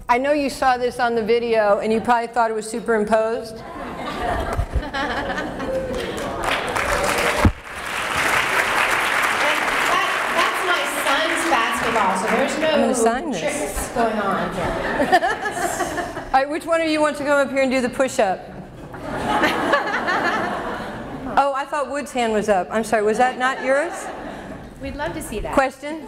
I know you saw this on the video and you probably thought it was superimposed. So there's no I'm going to sign this. tricks going on here. All right, which one of you wants to come up here and do the push-up? Oh, I thought Wood's hand was up. I'm sorry, was that not yours? We'd love to see that. Question?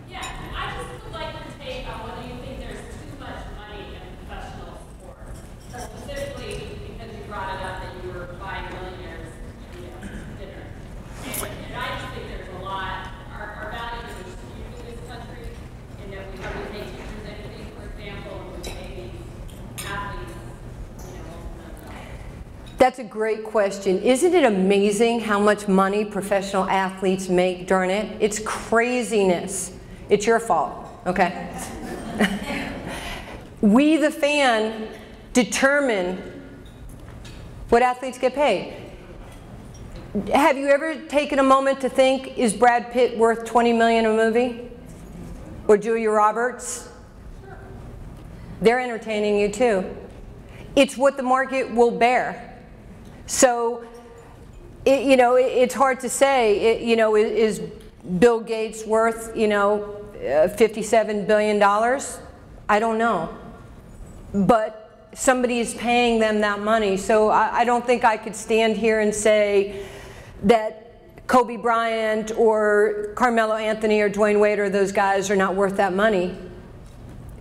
Yeah, I just would like your take on whether you think there's too much money in professional sports. Specifically because you brought it up that you were buying millionaires, dinner. And I just think there's a lot. Our values are skewed in this country, and that we hardly pay teachers anything, for example, and we pay these athletes, That's a great question. Isn't it amazing how much money professional athletes make, darn it? It's craziness. It's your fault, okay? We, the fan, determine what athletes get paid. Have you ever taken a moment to think, is Brad Pitt worth $20 million a movie? Or Julia Roberts? They're entertaining you too. It's what the market will bear. So, it's hard to say, is Bill Gates worth, $57 billion? I don't know. But somebody is paying them that money. So I don't think I could stand here and say that Kobe Bryant or Carmelo Anthony or Dwayne Wade or those guys are not worth that money.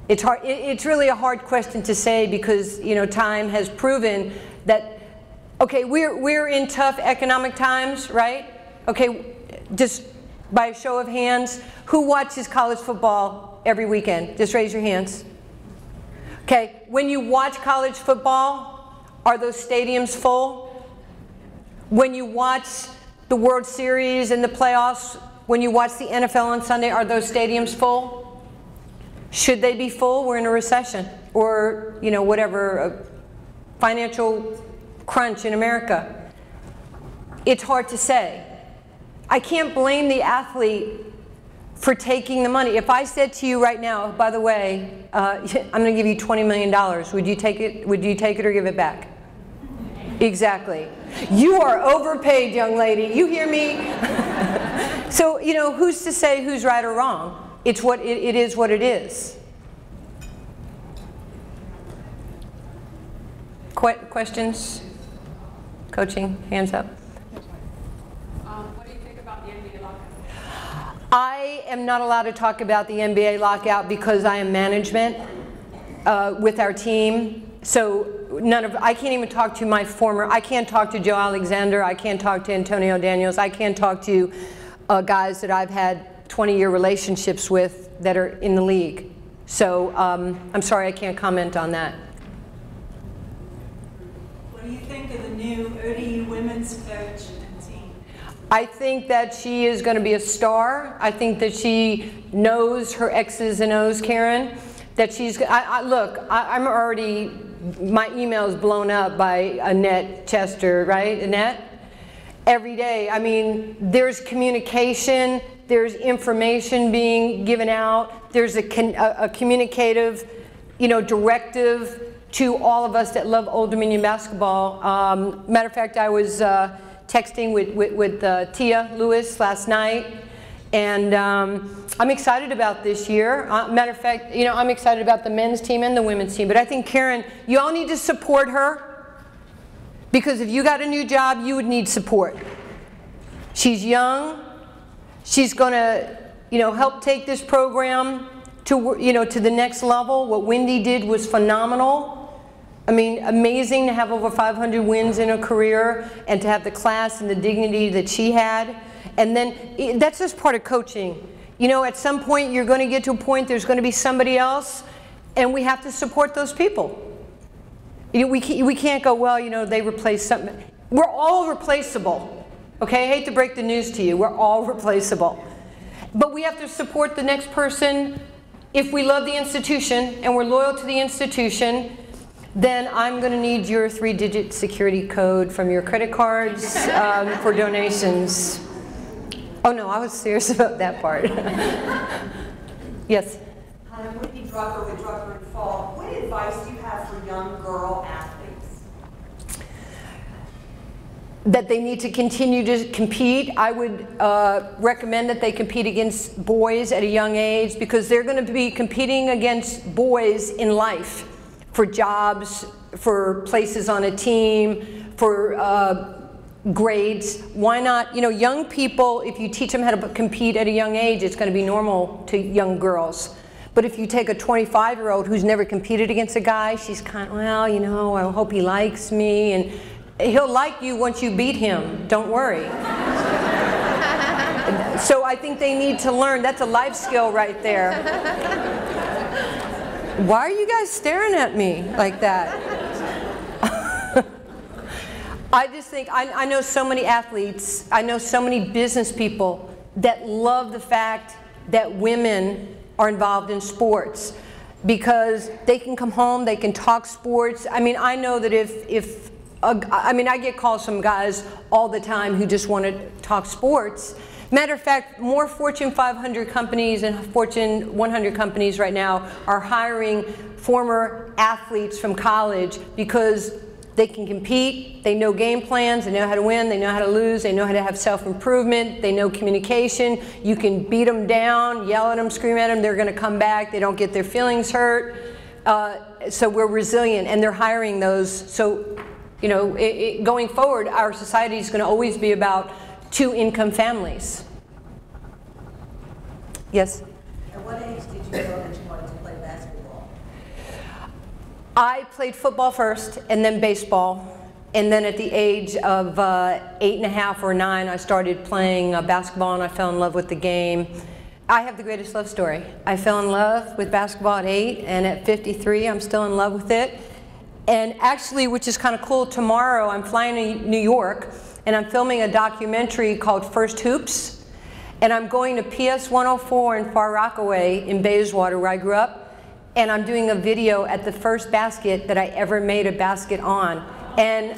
It's hard. It's really a hard question to say because, time has proven that okay, we're in tough economic times, right? Okay, just by a show of hands, who watches college football every weekend? Just raise your hands. Okay, when you watch college football, are those stadiums full? When you watch the World Series and the playoffs, when you watch the NFL on Sunday, are those stadiums full? Should they be full? We're in a recession or, whatever, a financial crunch in America. It's hard to say. I can't blame the athlete for taking the money. If I said to you right now, by the way, I'm going to give you $20 million, would you take it? Would you take it or give it back? Exactly. You are overpaid, young lady. You hear me? So, who's to say who's right or wrong? It's what it is what it is. Questions? Coaching, hands up. what do you think about the NBA lockout? I am not allowed to talk about the NBA lockout because I am management with our team. So I can't even talk to I can't talk to Joe Alexander, I can't talk to Antonio Daniels, I can't talk to guys that I've had 20-year relationships with that are in the league. So I'm sorry I can't comment on that. What do you think of the new ODU women's coach and team? I think that she is going to be a star. I think that she knows her X's and O's, Karen. That she's, look, I'm already, my email is blown up by Annette Chester, right, Annette? Every day. I mean, there's communication, there's information being given out, there's a communicative, directive to all of us that love Old Dominion basketball. Matter of fact, I was texting with Tia Lewis last night, and I'm excited about this year. Matter of fact, I'm excited about the men's team and the women's team, but I think, Karen, you all need to support her, because if you got a new job, you would need support. She's young. She's going to, help take this program to, to the next level. What Wendy did was phenomenal. I mean, amazing to have over 500 wins in her career and to have the class and the dignity that she had. And then that's just part of coaching. At some point you're going to get to a point there's going to be somebody else, and we have to support those people. We can't go, well, they replaced something. We're all replaceable. Okay, I hate to break the news to you. We're all replaceable. But we have to support the next person. If we love the institution and we're loyal to the institution, then I'm going to need your 3-digit security code from your credit cards for donations. Oh no, I was serious about that part. Yes? Whitney Drucker with Drucker and Fall. What that they need to continue to compete. I would recommend that they compete against boys at a young age, because they're going to be competing against boys in life for jobs, for places on a team, for grades. Why not, you know, young people, if you teach them how to compete at a young age, it's going to be normal to young girls. But if you take a 25-year-old who's never competed against a guy, she's kind of, well, you know, I hope he likes me, and he'll like you once you beat him, don't worry. So I think they need to learn, that's a life skill right there. Why are you guys staring at me like that? I just think, I know so many athletes, I know so many business people that love the fact that women are involved in sports, because they can come home, they can talk sports. I mean, I know that I mean, I get calls from guys all the time who just want to talk sports. Matter of fact, more Fortune 500 companies and Fortune 100 companies right now are hiring former athletes from college, because they can compete, they know game plans, they know how to win, they know how to lose, they know how to have self-improvement, they know communication. You can beat them down, yell at them, scream at them, they're going to come back, they don't get their feelings hurt. So we're resilient, and they're hiring those. So, you know, going forward, our society is going to always be about two-income families. Yes? At what age did you know that you wanted to play basketball? I played football first, and then baseball. And then at the age of 8.5 or 9, I started playing basketball, and I fell in love with the game. I have the greatest love story. I fell in love with basketball at 8, and at 53, I'm still in love with it. And actually, which is kind of cool, tomorrow I'm flying to New York, and I'm filming a documentary called First Hoops. And I'm going to PS 104 in Far Rockaway in Bayswater, where I grew up. And I'm doing a video at the first basket that I ever made a basket on. And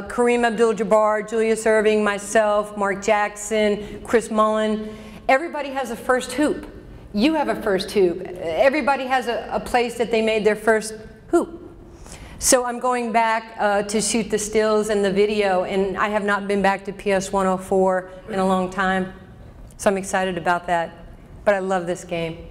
Kareem Abdul-Jabbar, Julius Erving, myself, Mark Jackson, Chris Mullen, everybody has a first hoop. You have a first hoop. Everybody has a place that they made their first hoop. So I'm going back to shoot the stills and the video, and I have not been back to PS 104 in a long time. So I'm excited about that. But I love this game.